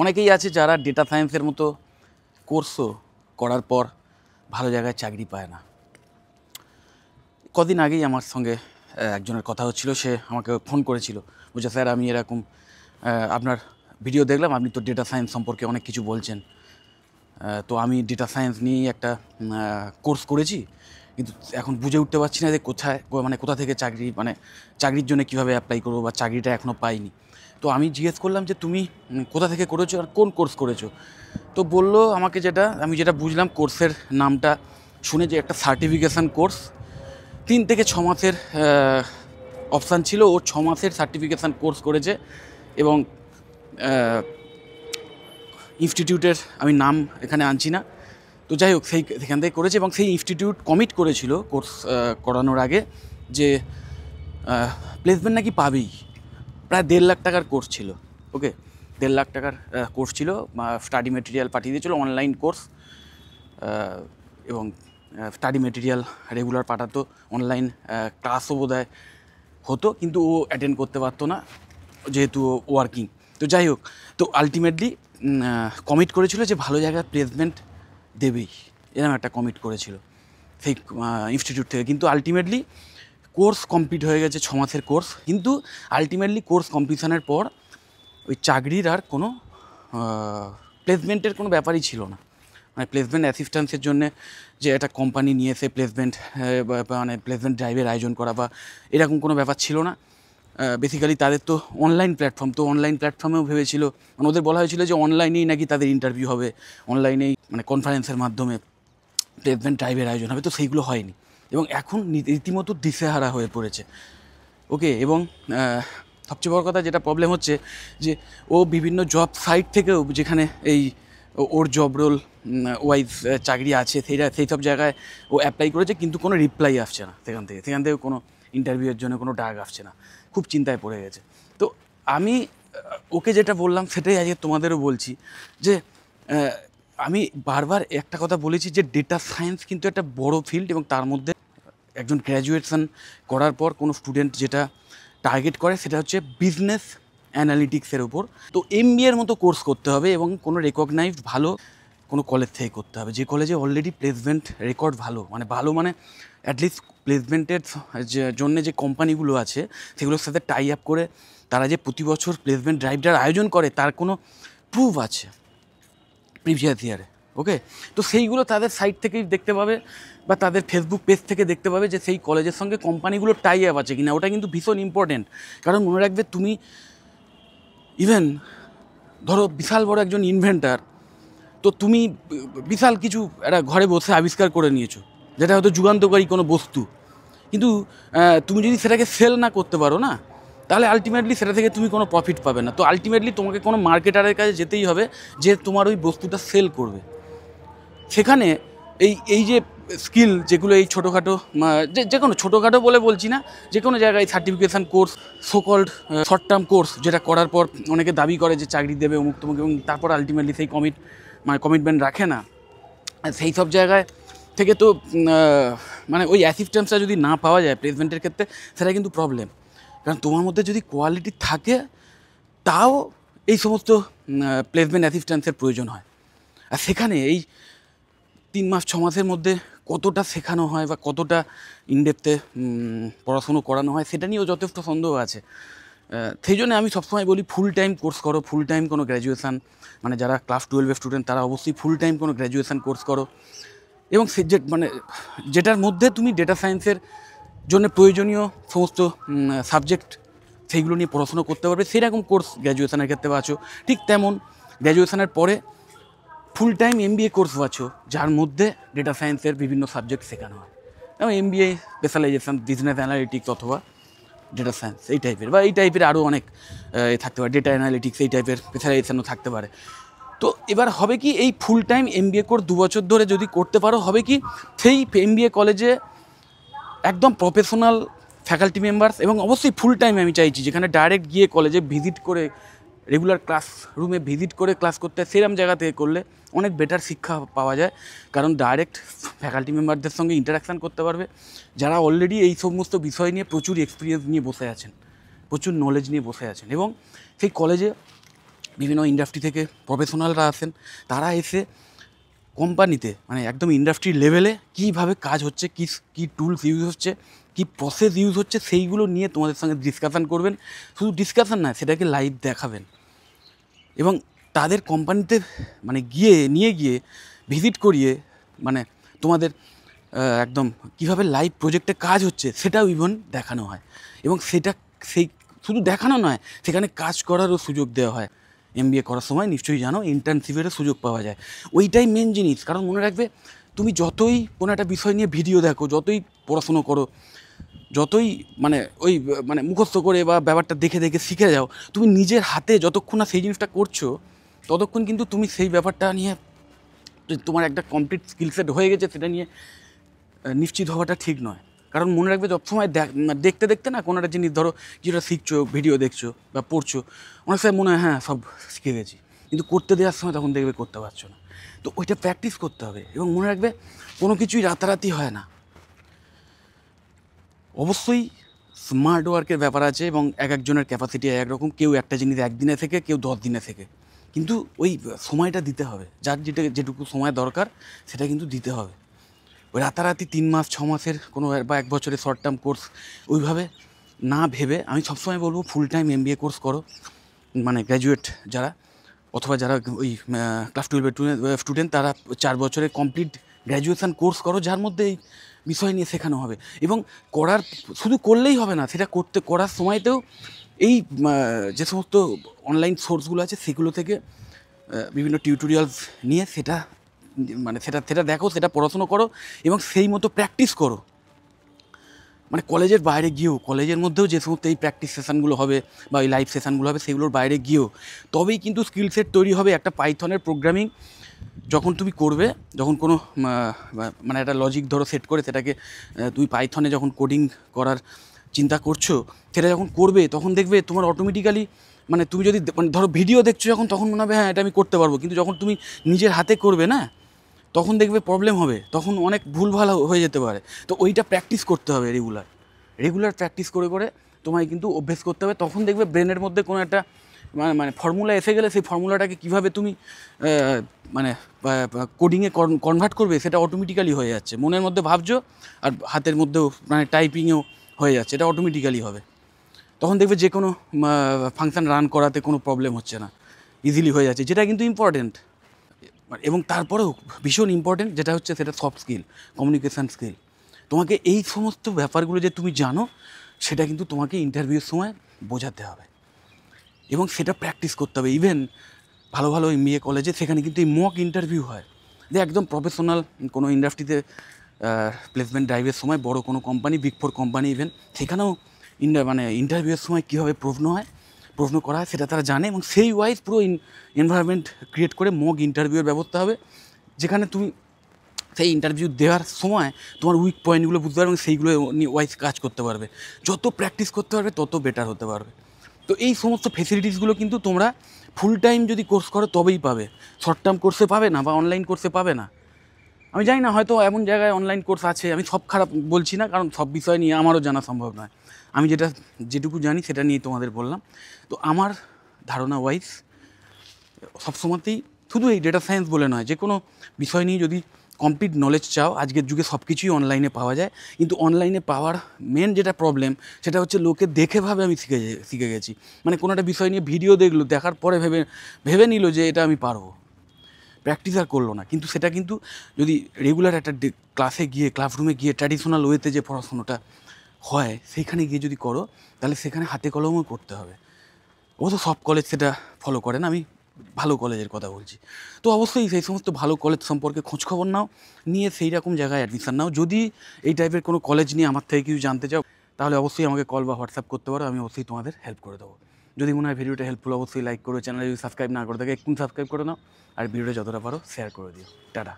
অনেকেই আছে যারা ডেটা সায়েন্সের মতো কোর্সও করার পর ভালো জায়গায় চাকরি পায় না। কদিন আগেই আমার সঙ্গে একজনের কথা হচ্ছিল, সে আমাকে ফোন করেছিল, বলছে স্যার আমি এরকম আপনার ভিডিও দেখলাম, আপনি তো ডেটা সায়েন্স সম্পর্কে অনেক কিছু বলছেন, তো আমি ডেটা সায়েন্স নিয়েই একটা কোর্স করেছি, কিন্তু এখন বুঝে উঠতে পারছি না যে কোথা থেকে চাকরির জন্য কীভাবে অ্যাপ্লাই করবো, বা চাকরিটা এখনও পাইনি। তো আমি জিজ্ঞেস করলাম যে তুমি কোথা থেকে করেছো আর কোন কোর্স করেছো। তো বললো আমাকে, আমি যেটা বুঝলাম কোর্সের নামটা শুনে, যে একটা সার্টিফিকেশান কোর্স 3 থেকে 6 মাসের অপশান ছিল। ও 6 মাসের সার্টিফিকেশান কোর্স করেছে এবং ইনস্টিটিউটের আমি নাম এখানে আনছি না, তো যাই হোক সেখান থেকে করেছে। এবং সেই ইনস্টিটিউট কমিট করেছিল কোর্স করানোর আগে যে প্লেসমেন্ট নাকি পাবেই। প্রায় 1.5 লাখ টাকার কোর্স ছিল। ওকে, 1.5 লাখ টাকার কোর্স ছিল। স্টাডি মেটেরিয়াল পাঠিয়ে দিয়েছিল, অনলাইন কোর্স, এবং স্টাডি মেটেরিয়াল রেগুলার পাঠাতো। অনলাইন ক্লাসও বোধহয় হতো, কিন্তু ও অ্যাটেন্ড করতে পারতো না যেহেতু ওয়ার্কিং। তো যাই হোক, তো আলটিমেটলি কমিট করেছিল যে ভালো জায়গায় প্লেসমেন্ট দেবেই, এরকম একটা কমিট করেছিল সেই ইনস্টিটিউট থেকে। কিন্তু আলটিমেটলি কোর্স কমপ্লিট হয়ে গেছে, 6 মাসের কোর্স, কিন্তু আলটিমেটলি কোর্স কমপ্লিশনের পর ওই চাকরির আর কোনো প্লেসমেন্টের কোনো ব্যাপারই ছিল না। মানে প্লেসমেন্ট অ্যাসিস্ট্যান্সের জন্য যে একটা কোম্পানি নিয়ে এসে প্লেসমেন্ট ড্রাইভের আয়োজন করা বা এরকম কোনো ব্যাপার ছিল না। বেসিক্যালি তাদের তো অনলাইন প্ল্যাটফর্ম, তো অনলাইন প্ল্যাটফর্মেও ভেবেছিল, মানে ওদের বলা হয়েছিল যে অনলাইনেই নাকি তাদের ইন্টারভিউ হবে, অনলাইনেই কনফারেন্সের মাধ্যমে প্লেসমেন্ট ড্রাইভের আয়োজন হবে। তো সেইগুলো হয়নি এবং এখন রীতিমতো দিশেহারা হয়ে পড়েছে। ওকে, এবং সবচেয়ে বড় কথা যেটা প্রবলেম হচ্ছে, যে ও বিভিন্ন জব সাইট থেকেও, যেখানে ওর জব রোল ওয়াইজ চাকরি আছে, সেই সব জায়গায় ও অ্যাপ্লাই করেছে, কিন্তু কোনো রিপ্লাই আসছে না সেখান থেকে কোনো ইন্টারভিউয়ের জন্য কোনো ডাক আসছে না। খুব চিন্তায় পড়ে গেছে। তো আমি ওকে যেটা বললাম সেটাই আজকে তোমাদেরও বলছি, যে আমি বারবার একটা কথা বলেছি যে ডেটা সায়েন্স কিন্তু একটা বড় ফিল্ড, এবং তার মধ্যে একজন গ্র্যাজুয়েশন করার পর কোনো স্টুডেন্ট যেটা টার্গেট করে সেটা হচ্ছে বিজনেস অ্যানালিটিক্সের উপর। তো MBA এর মতো কোর্স করতে হবে এবং কোনো রেকগনাইজড ভালো কোনো কলেজ থেকে করতে হবে, যে কলেজে অলরেডি প্লেসমেন্ট রেকর্ড ভালো মানে অ্যাটলিস্ট প্লেসমেন্টের জন্য যে কোম্পানিগুলো আছে সেগুলোর সাথে টাই আপ করে তারা যে প্রতি বছর প্লেসমেন্ট ড্রাইভটার আয়োজন করে, তার কোনো প্রুফ আছে প্রিভিয়াস ইয়ারে। ওকে, তো সেইগুলো তাদের সাইট থেকেই দেখতে পাবে, বা তাদের ফেসবুক পেজ থেকে দেখতে পাবে যে সেই কলেজের সঙ্গে কোম্পানিগুলো টাই আপ আছে কিনা। ওটা কিন্তু ভীষণ ইম্পর্টেন্ট, কারণ মনে রাখবে তুমি ইভেন ধরো বিশাল বড় একজন ইনভেন্টার, তো তুমি বিশাল কিছু একটা ঘরে বসে আবিষ্কার করে নিয়েছো, যেটা হয়তো যুগান্তকারী কোনো বস্তু, কিন্তু তুমি যদি সেটাকে সেল না করতে পারো না, তাহলে আলটিমেটলি সেটা থেকে তুমি কোনো প্রফিট পাবে না। তো আলটিমেটলি তোমাকে কোনো মার্কেটারের কাছে যেতেই হবে, যে তোমার ওই বস্তুটা সেল করবে। সেখানে এই যে স্কিল যেগুলো এই ছোটোখাটো, যে কোনো ছোটোখাটো বলে বলছি না, যে কোনো জায়গায় certification course, so-called short term course, যেটা করার পর অনেকে দাবি করে যে চাকরি দেবে অমুক তমুক, এবং তারপর আলটিমেটলি সেই কমিটমেন্ট রাখে না। সেই সব জায়গায় থেকে তো ওই অ্যাসিস্ট্যান্সটা যদি না পাওয়া যায় প্লেসমেন্টের ক্ষেত্রে, সেটা কিন্তু প্রবলেম। কারণ তোমার মধ্যে যদি কোয়ালিটি থাকে, তাও এই সমস্ত প্লেসমেন্ট অ্যাসিস্ট্যান্সের প্রয়োজন হয়। আর সেখানে এই 3 মাস 6 মাসের মধ্যে কতটা শেখানো হয় বা কতটা ইনডেপথে পড়াশুনো করানো হয়, সেটা নিয়েও যথেষ্ট সন্দেহ আছে। সেই জন্য আমি সবসময় বলি ফুল টাইম কোর্স করো, ফুল টাইম কোনো গ্র্যাজুয়েশান, যারা ক্লাস 12-এর স্টুডেন্ট তারা অবশ্যই ফুল টাইম কোনো গ্র্যাজুয়েশান কোর্স করো, এবং সে যেটার মধ্যে তুমি ডেটা সায়েন্সের জন্য প্রয়োজনীয় সমস্ত সাবজেক্ট সেইগুলো নিয়ে পড়াশুনো করতে পারবে, সেরকম কোর্স গ্র্যাজুয়েশানের ক্ষেত্রে বাছো। ঠিক তেমন গ্র্যাজুয়েশানের পরে ফুল টাইম MBA কোর্স বাছো, যার মধ্যে ডেটা সায়েন্সের বিভিন্ন সাবজেক্ট শেখানো হয়, এবং MBA স্পেশালাইজেশান বিজনেস অ্যানালিটিক্স অথবা ডেটা সায়েন্স এই টাইপের আরও অনেক থাকতে পারে, ডেটা অ্যানালিটিক্স এই টাইপের স্পেশালাইজেশানও থাকতে পারে। তো এবার হবে কি, এই ফুল টাইম MBA কোর্স 2 বছর ধরে যদি করতে পারো, হবে কি সেই MBA কলেজে একদম প্রফেশনাল ফ্যাকাল্টি মেম্বার্স, এবং অবশ্যই ফুল টাইম আমি চাইছি, যেখানে ডাইরেক্ট গিয়ে কলেজে ভিজিট করে, রেগুলার ক্লাসরুমে ভিজিট করে ক্লাস করতে হয়, সেরকম জায়গা থেকে করলে অনেক বেটার শিক্ষা পাওয়া যায়। কারণ ডাইরেক্ট ফ্যাকাল্টি মেম্বারদের সঙ্গে ইন্টারাকশান করতে পারবে, যারা অলরেডি এই সমস্ত বিষয় নিয়ে প্রচুর এক্সপিরিয়েন্স নিয়ে বসে আছেন, প্রচুর নলেজ নিয়ে বসে আছেন, এবং সেই কলেজে বিভিন্ন ইন্ডাস্ট্রি থেকে প্রফেশনালরা আসেন, তারা এসে কোম্পানিতে মানে একদম ইন্ডাস্ট্রি লেভেলে কীভাবে কাজ হচ্ছে, কী টুলস ইউজ হচ্ছে, কী প্রসেস ইউজ হচ্ছে, সেইগুলো নিয়ে তোমাদের সঙ্গে ডিসকাশান করবেন। শুধু ডিসকাশান নয়, সেটাকে লাইভ দেখাবেন এবং তাদের কোম্পানিতে মানে নিয়ে গিয়ে ভিজিট করিয়ে মানে তোমাদের একদম কীভাবে লাইভ প্রজেক্টে কাজ হচ্ছে সেটাও ইভেন দেখানো হয়। এবং সেই শুধু দেখানো নয়, সেখানে কাজ করারও সুযোগ দেওয়া হয়। এমবিএ করার সময় নিশ্চয়ই জানো ইন্টার্নশিপেরও সুযোগ পাওয়া যায়। ওইটাই মেন জিনিস। কারণ মনে রাখবে, তুমি যতই কোনো একটা বিষয় নিয়ে ভিডিও দেখো, যতই পড়াশুনো করো, যতই মানে মুখস্থ করে বা ব্যাপারটা দেখে দেখে শিখে যাও, তুমি নিজের হাতে যতক্ষণ না সেই জিনিসটা করছো, ততক্ষণ কিন্তু তুমি সেই ব্যাপারটা নিয়ে তোমার একটা কমপ্লিট স্কিল সেট হয়ে গেছে সেটা নিয়ে নিশ্চিত হওয়াটা ঠিক নয়। কারণ মনে রাখবে, সবসময় দেখতে দেখতে না কোনো একটা জিনিস, ধরো যেটা শিখছো, ভিডিও দেখছো বা পড়ছো, অনেক সময় মনে হয় হ্যাঁ সব শিখে গেছি, কিন্তু করতে দেওয়ার সময় তখন দেখবে করতে পারছো না। তো ওইটা প্র্যাকটিস করতে হবে। এবং মনে রাখবে, কোনো কিছুই রাতারাতি হয় না। অবশ্যই স্মার্ট ওয়ার্কের ব্যাপার আছে এবং একজনের ক্যাপাসিটি একরকম। কেউ একটা জিনিস একদিনে থেকে, কেউ 10 দিনে থেকে, কিন্তু ওই সময়টা দিতে হবে। যার যেটুকু সময় দরকার সেটা কিন্তু দিতে হবে। ওই রাতারাতি 3 মাস 6 মাসের কোনো বা 1 বছরের শর্ট টার্ম কোর্স ওইভাবে না ভেবে আমি সবসময় বলবো ফুল টাইম এমবিএ কোর্স করো। মানে গ্র্যাজুয়েট যারা, অথবা যারা ওই ক্লাস 12-এর স্টুডেন্ট, তারা 4 বছরের কমপ্লিট গ্র্যাজুয়েশান কোর্স করো, যার মধ্যে এই বিষয় নিয়ে শেখানো হবে। এবং শুধু করলেই হবে না, সেটা করার সময়তেও এই যে সমস্ত অনলাইন সোর্সগুলো আছে সেগুলো থেকে বিভিন্ন টিউটোরিয়ালস নিয়ে সেটা দেখো, সেটা পড়াশুনো করো এবং সেই মতো প্র্যাকটিস করো। মানে কলেজের বাইরে গিয়েও, কলেজের মধ্যেও যে সমস্ত এই প্র্যাকটিস সেশানগুলো হবে বা এই লাইভ সেশানগুলো হবে, সেগুলোর বাইরে গিয়েও তবেই কিন্তু স্কিল সেট তৈরি হবে। একটা পাইথনের প্রোগ্রামিং যখন তুমি করবে, যখন কোনো মানে একটা লজিক ধরো সেট করে সেটাকে তুমি পাইথনে যখন কোডিং করার চিন্তা করছো, সেটা যখন করবে তখন দেখবে তোমার অটোমেটিক্যালি, মানে তুমি যদি ধরো ভিডিও দেখছো যখন, তখন মনে হবে হ্যাঁ এটা আমি করতে পারবো, কিন্তু যখন তুমি নিজের হাতে করবে না, তখন দেখবে প্রবলেম হবে, তখন অনেক ভুলভাল হয়ে যেতে পারে। তো ওইটা প্র্যাকটিস করতে হবে রেগুলার প্র্যাকটিস করে করে তোমায় কিন্তু অভ্যেস করতে হবে। তখন দেখবে ব্রেনের মধ্যে কোনো একটা মানে ফর্মুলা এসে গেলে সেই ফর্মুলাটাকে কীভাবে তুমি মানে কোডিংয়ে কনভার্ট করবে সেটা অটোমেটিক্যালি হয়ে যাচ্ছে। মনের মধ্যে ভাবছো আর হাতের মধ্যেও মানে টাইপিংয়েও হয়ে যাচ্ছে, এটা অটোমেটিক্যালি হবে। তখন দেখবে যে কোনো ফাংশান রান করাতে কোনো প্রবলেম হচ্ছে না, ইজিলি হয়ে যাচ্ছে, যেটা কিন্তু ইম্পর্টেন্ট। এবং তারপরেও ভীষণ ইম্পর্টেন্ট যেটা হচ্ছে, সেটা সফট স্কিল, কমিউনিকেশান স্কিল। তোমাকে এই সমস্ত ব্যাপারগুলো যে তুমি জানো, সেটা কিন্তু তোমাকে ইন্টারভিউর সময় বোঝাতে হবে এবং সেটা প্র্যাকটিস করতে হবে। ইভেন ভালো ভালো এমবিএ কলেজে সেখানে কিন্তু এই মক ইন্টারভিউ হয়, যে একদম প্রফেশনাল কোনো ইন্ডাস্ট্রিতে প্লেসমেন্ট ড্রাইভের সময়, বড় কোনো কোম্পানি, বিগ 4 কোম্পানি, ইভেন সেখানেও মানে ইন্টারভিউয়ের সময় কীভাবে প্রশ্ন করা হয় সেটা তারা জানে। এবং সেই ওয়াইজ পুরো এনভায়রনমেন্ট ক্রিয়েট করে মক ইন্টারভিউয়ের ব্যবস্থা হবে, যেখানে তুমি সেই ইন্টারভিউ দেওয়ার সময় তোমার উইক পয়েন্টগুলো বুঝতে পারবে এবং সেইগুলো ওয়াইজ কাজ করতে পারবে। যত প্র্যাকটিস করতে পারবে তত বেটার হতে পারবে। তো এই সমস্ত ফেসিলিটিসগুলো কিন্তু তোমরা ফুল টাইম যদি কোর্স করো তবেই পাবে, শর্ট টার্ম কোর্সে পাবে না বা অনলাইন কোর্সে পাবে না। আমি জানি না, হয়তো এমন জায়গায় অনলাইন কোর্স আছে, আমি সব খারাপ বলছি না, কারণ সব বিষয় নিয়ে আমারও জানা সম্ভব নয়। আমি যেটুকু জানি সেটা নিয়ে তোমাদের বললাম। তো আমার ধারণা ওয়াইজ সবসময়তেই, শুধু এই ডেটা সায়েন্স বলে নয়, যে কোনো বিষয় নিয়ে যদি কমপ্লিট নলেজ চাও, আজকের যুগে সব কিছুই অনলাইনে পাওয়া যায়, কিন্তু অনলাইনে পাওয়ার মেন যেটা প্রবলেম সেটা হচ্ছে লোকে দেখে ভাবে আমি শিখে গেছি। মানে কোনো একটা বিষয় নিয়ে ভিডিও দেখলো, দেখার পরে ভেবে নিল যে এটা আমি পারবো, প্র্যাকটিস আর করলো না। কিন্তু সেটা কিন্তু যদি রেগুলার একটা ক্লাসে গিয়ে, ক্লাসরুমে গিয়ে ট্র্যাডিশনাল ওয়েতে যে পড়াশোনাটা হয় সেইখানে গিয়ে যদি করো, তাহলে সেখানে হাতে কলমও করতে হবে। অবশ্য সব কলেজ সেটা ফলো করে না, আমি ভালো কলেজের কথা বলছি। তো অবশ্যই সেই সমস্ত ভালো কলেজ সম্পর্কে খোঁজখবর নাও, নিয়ে সেই রকম জায়গায় অ্যাডমিশান নাও। যদি এই টাইপের কোনো কলেজ নিয়ে আমার থেকে কিছু জানতে চাও, তাহলে অবশ্যই আমাকে কল বা হোয়াটসঅ্যাপ করতে পারো, আমি অবশ্যই তোমাদের হেল্প করে দেবো। যদি মনে হয় ভিডিওটা হেল্পফুল, অবশ্যই লাইক করো। চ্যানেলে যদি সাবস্ক্রাইব না করে থাকে এক্ষুনি সাবস্ক্রাইব করে নাও, আর ভিডিওটা যতটা পারো শেয়ার করে দিও। টাটা।